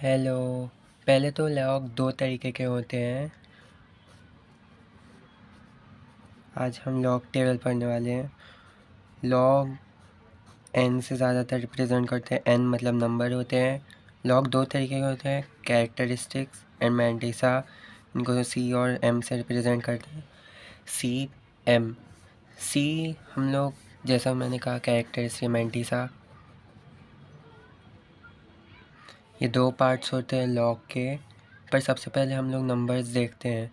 Hello. पहले तो log दो तरीके के होते हैं। आज हम लॉग टेबल पढ़ने वाले हैं। लॉग एन से ज़्यादातर रिप्रेजेंट करते हैं। एन मतलब नंबर होते हैं। लॉग दो तरीके के होते हैं, कैरेक्टरिस्टिक्स एंड मैंटिसा। इनको सी और एम से रिप्रेजेंट करते हैं। सी एम सी हम लोग, जैसा मैंने कहा, कैरेक्टरिस्टिक मैंटिसा, ये दो पार्ट्स होते हैं लॉग के। पर सबसे पहले हम लोग नंबर्स देखते हैं।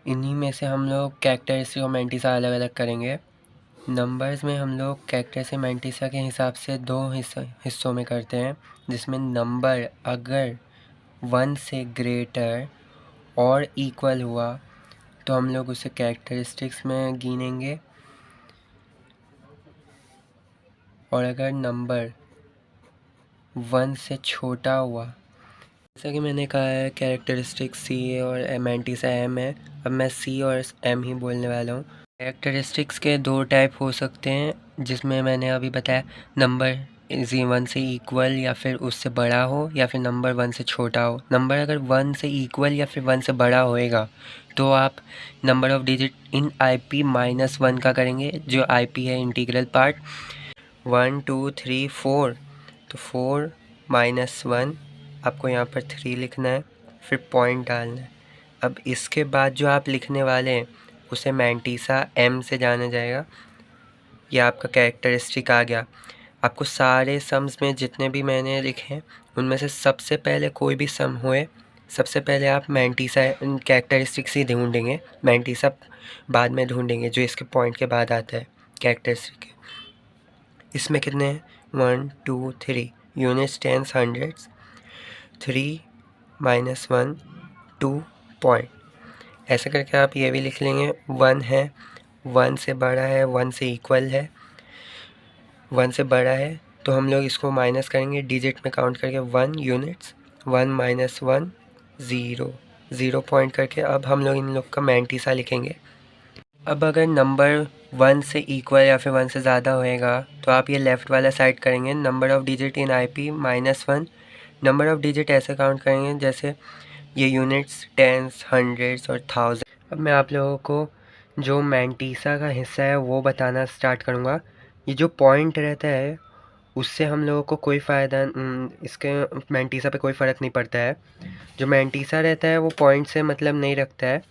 इन्हीं में से हम लोग कैरेक्टरिस्टिक और मैंटिसा अलग अलग करेंगे। नंबर्स में हम लोग कैरेक्टरिस्टिक मैंटिसा के हिसाब से दो हिस्सों में करते हैं, जिसमें नंबर अगर 1 से ग्रेटर और इक्वल हुआ तो हम लोग उसे कैरेक्टरिस्टिक्स में गिनेंगे, और अगर नंबर 1 से छोटा हुआ, जैसा कि मैंने कहा है कैरेक्टरिस्टिक सी और मैंटिसा एम है, अब मैं सी और एम ही बोलने वाला हूँ। कैरेक्टरिस्टिक्स के दो टाइप हो सकते हैं, जिसमें मैंने अभी बताया नंबर 1 से इक्वल या फिर उससे बड़ा हो, या फिर नंबर 1 से छोटा हो। नंबर अगर 1 से इक्वल या फिर 1 से बड़ा होएगा तो आप number of digit in IP -1 का करेंगे, जो IP है इंटीग्रल पार्ट। 1 2 3 4, तो 4 -1, आपको यहाँ पर 3 लिखना है, फिर पॉइंट डालना है। अब इसके बाद जो आप लिखने वाले हैं उसे मैंटिसा एम से जाना जाएगा। ये आपका कैरेक्टरिस्टिक आ गया। आपको सारे सम्स में जितने भी मैंने लिखे हैं उनमें से सबसे पहले कोई भी सम होए, सबसे पहले आप मैंटिसा कैरेक्टरिस्टिक्स ही ढूंढेंगे, मैंटिसा बाद में ढूंढेंगे, जो इसके पॉइंट के बाद आता है कैरेक्टरिस्टिक के। इसमें कितने हैं? 1 2 3 यूनिट्स, टेंस, हंड्रेड्स। 3 -1 2 पॉइंट, ऐसे करके आप ये भी लिख लेंगे। 1 है, 1 से बड़ा है, 1 से इक्वल है, 1 से बड़ा है, तो हम लोग इसको माइनस करेंगे डिजिट में काउंट करके। 1 यूनिट्स, 1 -1 0 0 पॉइंट करके अब हम लोग इन लोग का मैंटिसा लिखेंगे। अब अगर नंबर 1 से इक्वल या फिर 1 से ज़्यादा होएगा तो आप ये लेफ़्ट वाला साइड करेंगे, number of digit in IP -1। Number of digit ऐसे काउंट करेंगे जैसे ये यूनिट्स, टेंस, हंड्रेड्स और थाउजेंड। अब मैं आप लोगों को जो मैंटिसा का हिस्सा है वो बताना स्टार्ट करूँगा। ये जो पॉइंट रहता है उससे हम लोगों को कोई फ़ायदा, इसके मैंटिसा पे कोई फ़र्क नहीं पड़ता है। जो मैंटिसा रहता है वो पॉइंट से मतलब नहीं रखता है।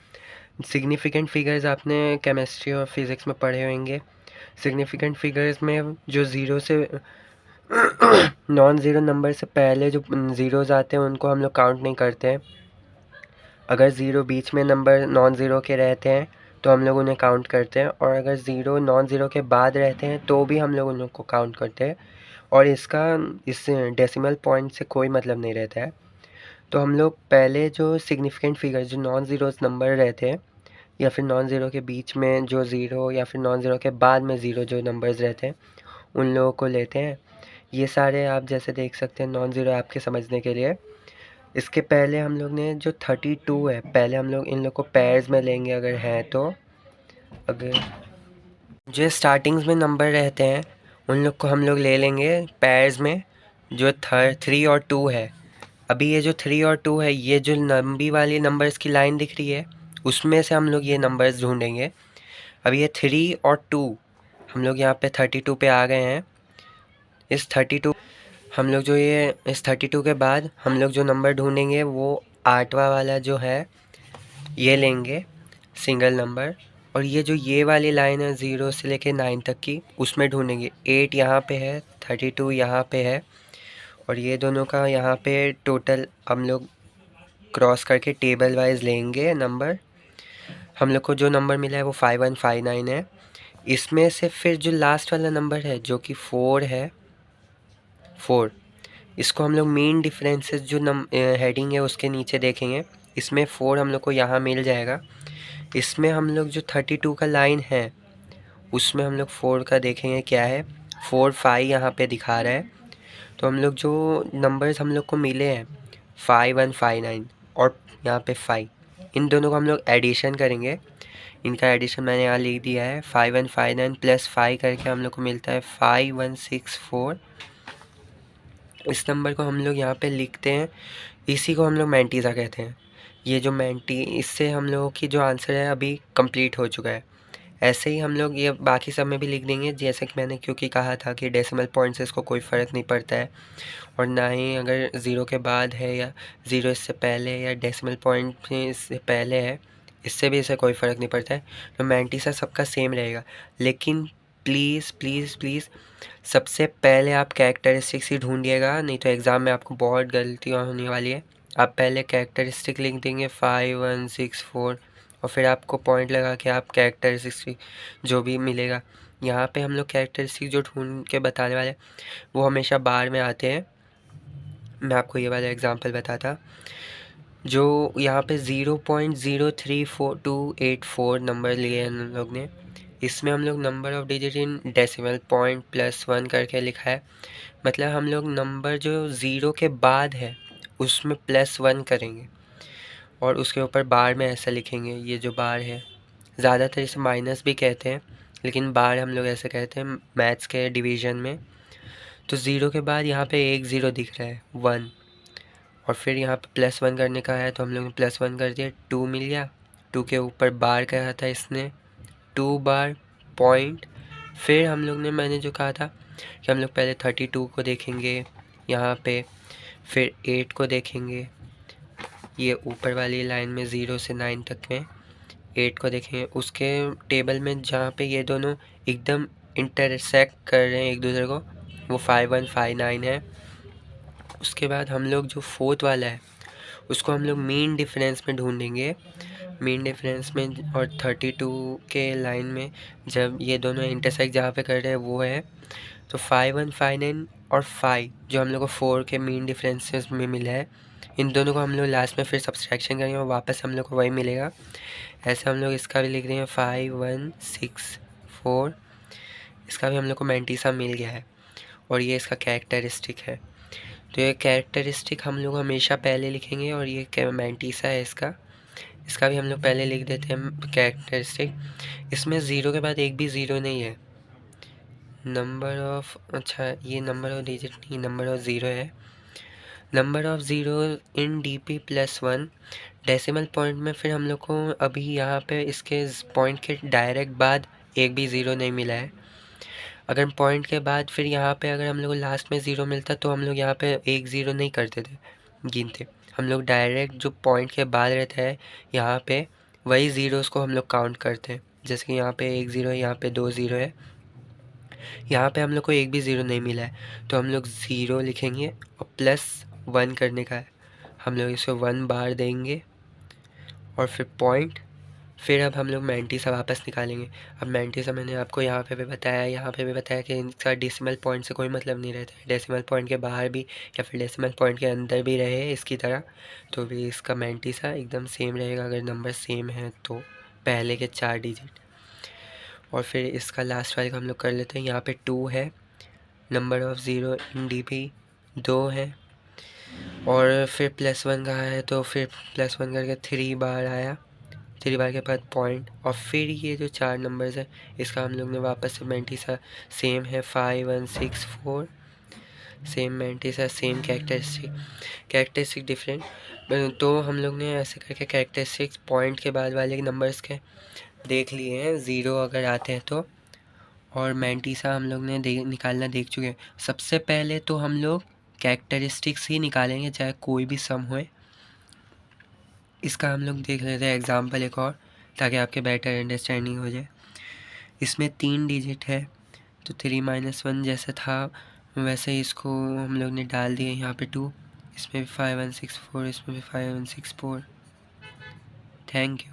सिग्निफिकेंट फिगर्स आपने केमिस्ट्री और फिज़िक्स में पढ़े होंगे। सिग्निफिकेंट फिगर्स में जो ज़ीरो से नॉन ज़ीरो नंबर से पहले जो ज़ीरोज़ आते हैं उनको हम लोग काउंट नहीं करते हैं। अगर ज़ीरो बीच में नंबर नॉन ज़ीरो के रहते हैं तो हम लोग उन्हें काउंट करते हैं, और अगर ज़ीरो नॉन ज़ीरो के बाद रहते हैं तो भी हम लोग उन लोग को काउंट करते हैं, और इसका इस डेसिमल पॉइंट से कोई मतलब नहीं रहता है। तो हम लोग पहले जो सिग्निफिकेंट फिगर, जो नॉन ज़ीरोज़ नंबर रहते हैं, या फिर नॉन ज़ीरो के बीच में जो ज़ीरो, या फिर नॉन ज़ीरो के बाद में ज़ीरो जो नंबर्स रहते हैं, उन लोगों को लेते हैं। ये सारे आप जैसे देख सकते हैं नॉन ज़ीरो आपके समझने के लिए। इसके पहले हम लोग ने जो 32 है, पहले हम लोग इन लोग को पेयर्स में लेंगे अगर हैं तो। अगर जो स्टार्टिंग्स में नंबर रहते हैं उन लोग को हम लोग ले लेंगे पेयर्स में, जो 3 और 2 है। अभी ये जो 3 और 2 है, ये जो लंबी वाली नंबर्स की लाइन दिख रही है उसमें से हम लोग ये नंबर्स ढूंढेंगे। अब ये 3 और 2, हम लोग यहाँ पे 32 पे आ गए हैं। इस 32 हम लोग जो ये इस 32 के बाद हम लोग जो नंबर ढूंढेंगे वो 8वां वाला जो है ये लेंगे, सिंगल नंबर। और ये जो ये वाली लाइन है 0 से लेके 9 तक की, उसमें ढूंढेंगे। 8 यहाँ पे है, 32 यहाँ पे है, और ये दोनों का यहाँ पे टोटल हम लोग क्रॉस करके टेबल वाइज लेंगे नंबर। हम लोग को जो नंबर मिला है वो 5159 है। इसमें से फिर जो लास्ट वाला नंबर है जो कि 4 है, 4, इसको हम लोग मेन डिफरेंसेस जो हेडिंग है उसके नीचे देखेंगे। इसमें 4 हम लोग को यहाँ मिल जाएगा। इसमें हम लोग जो 32 का लाइन है उसमें हम लोग 4 का देखेंगे क्या है। 4 5 यहाँ पे दिखा रहा है। तो हम लोग जो नंबर्स हम लोग को मिले हैं 5159 और यहाँ पे 5, इन दोनों को हम लोग एडिशन करेंगे। इनका एडिशन मैंने यहाँ लिख दिया है। 5159 + 5 करके हम लोग को मिलता है 5164, इस नंबर को हम लोग यहाँ पे लिखते हैं, इसी को हम लोग मैंटीसा कहते हैं। ये जो इससे हम लोगों की जो आंसर है अभी कंप्लीट हो चुका है। ऐसे ही हम लोग ये बाकी सब में भी लिख देंगे, जैसे कि मैंने क्योंकि कहा था कि डेसिमल पॉइंट से इसको कोई फ़र्क नहीं पड़ता है, और ना ही अगर ज़ीरो के बाद है या ज़ीरो इससे पहले या डेसिमल पॉइंट इससे पहले है, इससे भी इसे कोई फ़र्क नहीं पड़ता है। तो मैंटीसा सबका सेम रहेगा। लेकिन प्लीज़ प्लीज़ प्लीज़ सबसे पहले आप कैरेक्टरिस्टिक्स ही ढूंढिएगा, नहीं तो एग्ज़ाम में आपको बहुत गलतियाँ होने वाली है। आप पहले कैरेक्टरिस्टिक लिख देंगे 5 1 6 4, और फिर आपको पॉइंट लगा के आप कैरेक्टरिस्टिक जो भी मिलेगा, यहाँ पे हम लोग कैरेक्टरिस्टिक जो ढूंढ के बताने वाले वो हमेशा बार में आते हैं। मैं आपको ये वाला एग्जांपल बताता, जो यहाँ पे 0.034284 नंबर लिए हम लोग ने, इसमें हम लोग number of digit in decimal point +1 करके लिखा है। मतलब हम लोग नंबर जो ज़ीरो के बाद है उसमें +1 करेंगे और उसके ऊपर बार में ऐसा लिखेंगे। ये जो बार है, ज़्यादातर इसे माइनस भी कहते हैं, लेकिन बार हम लोग ऐसे कहते हैं मैथ्स के डिवीज़न में। तो ज़ीरो के बाद यहाँ पे एक ज़ीरो दिख रहा है 1, और फिर यहाँ पे +1 करने का है तो हम लोग ने +1 कर दिया, 2 मिल गया। 2 के ऊपर बार कहा था इसने, 2 बार पॉइंट। फिर हम लोग ने, मैंने जो कहा था कि हम लोग पहले 32 को देखेंगे यहाँ पे, फिर 8 को देखेंगे, ये ऊपर वाली लाइन में 0 से 9 तक में 8 को देखेंगे। उसके टेबल में जहाँ पे ये दोनों एकदम इंटरसेक्ट कर रहे हैं एक दूसरे को, वो 5159 है। उसके बाद हम लोग जो फोर्थ वाला है उसको हम लोग मीन डिफरेंस में ढूंढेंगे। मीन डिफरेंस में और 32 के लाइन में जब ये दोनों इंटरसेक्ट जहाँ पे कर रहे हैं वो है, तो 5159 और 5 जो हम लोग को 4 के मीन डिफरेंसेस में मिला है, इन दोनों को हम लोग लास्ट में फिर सब्सट्रैक्शन करेंगे और वापस हम लोग को वही मिलेगा। ऐसे हम लोग इसका भी लिख रहे हैं 5164, इसका भी हम लोग को मैंटीसा मिल गया है और ये इसका कैरेक्टरिस्टिक है। तो ये कैरेक्टरिस्टिक हम लोग हमेशा पहले लिखेंगे, और ये मैंटीसा है इसका भी हम लोग पहले लिख देते हैं कैरेक्टरिस्टिक। इसमें ज़ीरो के बाद एक भी ज़ीरो नहीं है। नंबर ऑफ, अच्छा ये नंबर ऑफ डिजिट नहीं, नंबर ऑफ ज़ीरो है। Number of zero in DP +1 decimal point में। फिर हम लोग को अभी यहाँ पे इसके पॉइंट के डायरेक्ट बाद एक भी ज़ीरो नहीं मिला है। अगर पॉइंट के बाद फिर यहाँ पे अगर हम लोग को लास्ट में ज़ीरो मिलता तो हम लोग यहाँ पे एक ज़ीरो नहीं करते थे, गिनते। हम लोग डायरेक्ट जो पॉइंट के बाद रहता है यहाँ पे वही ज़ीरोज़ को हम लोग काउंट करते हैं। जैसे कि यहाँ पे एक ज़ीरो है, यहाँ पे 2 ज़ीरो है, यहाँ पे हम लोग को एक भी ज़ीरो नहीं मिला है, तो हम लोग ज़ीरो लिखेंगे और +1 करने का है। हम लोग इसको 1 बार देंगे और फिर पॉइंट। फिर अब हम लोग मैंटीसा वापस निकालेंगे। अब मैंटीसा मैंने आपको यहाँ पे भी बताया, यहाँ पे भी बताया कि इनका डेसिमल पॉइंट से कोई मतलब नहीं रहता है। डेसिमल पॉइंट के बाहर भी या फिर डेसिमल पॉइंट के अंदर भी रहे इसकी तरह, तो भी इसका मैंटीसा एकदम सेम रहेगा अगर नंबर सेम है तो, पहले के 4 डिजिट। और फिर इसका लास्ट वाले का हम लोग कर लेते हैं। यहाँ पे 2 है, number of zero in DP 2 है, और फिर +1 कहा है तो फिर +1 करके 3 बार आया, 3 बार के बाद पॉइंट। और फिर ये जो 4 नंबर्स है इसका हम लोग ने वापस से मैंटीसा सेम है 5164, same mantissa, same characteristic different. तो हम लोग ने ऐसे करके कैरेक्टरिस्टिक्स पॉइंट के बाद वाले नंबर्स के देख लिए हैं, ज़ीरो अगर आते हैं तो, और मैंटीसा हम लोग ने निकालना देख चुके हैं। सबसे पहले तो हम लोग कैरेक्टरिस्टिक्स ही निकालेंगे चाहे कोई भी सम होए। इसका हम लोग देख लेते हैं एग्जांपल एक और, ताकि आपके बेटर अंडरस्टैंडिंग हो जाए। इसमें 3 डिजिट है तो 3 - 1 जैसा था वैसे ही इसको हम लोग ने डाल दिए यहाँ पे 2, इसमें भी 5164, इसमें भी 5164। Thank you.